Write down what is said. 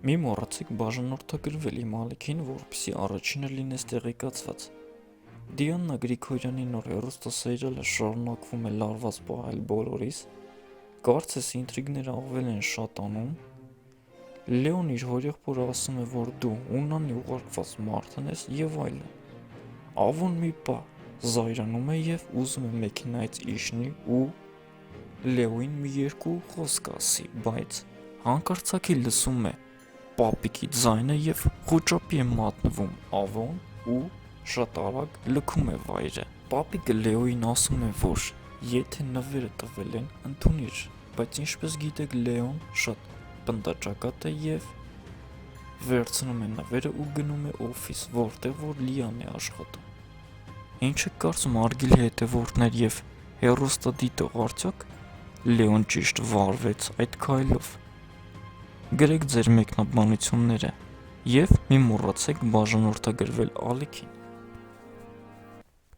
Մի մոռացեք բաժանորդագրվել իմ ալիքին, որպեսզի առաջինը լինես տեղեկացված։ Դիանա Գրիգորյանի նոր հեռուստասերիալը շարունակվում է լարված պահել բոլորիս, կարծես ինտրիգները ավել են շատանում, Լեոն իր հորեղբորը ասում է, որ դու ունանի ուղարկված մարդն ես և այլն։ Ավոն մի պահ զայրանում է և ուզում է մեքենայից իջնի ու Լեոին մի երկու խոսք ասի, բայց հանկարծակի լսում է պապիկի ձայնը և խուճապի է մատնվում Ավոն ու շատ արագ լքում է վայրը։ Պապիկը Լեոյին ասում է, որ եթե նվերը տվել են, ընդունիր, բայց ինչպես գիտեք Լեոն շատ պնդաճակատ է և վերցնում է նվերը ու գնում է օֆիս, որտեղ որ Լիան է աշխատում։ Ինչ եք կարծում արգելի հետևորդներ և հեռուստադիտող, արդյոք Լեոն ճիշտ վարվեց այդ քայլով։ Գրեք ձեր մեկնաբանությունները և մի մոռացեք բաժանորդագրվել ալիքին։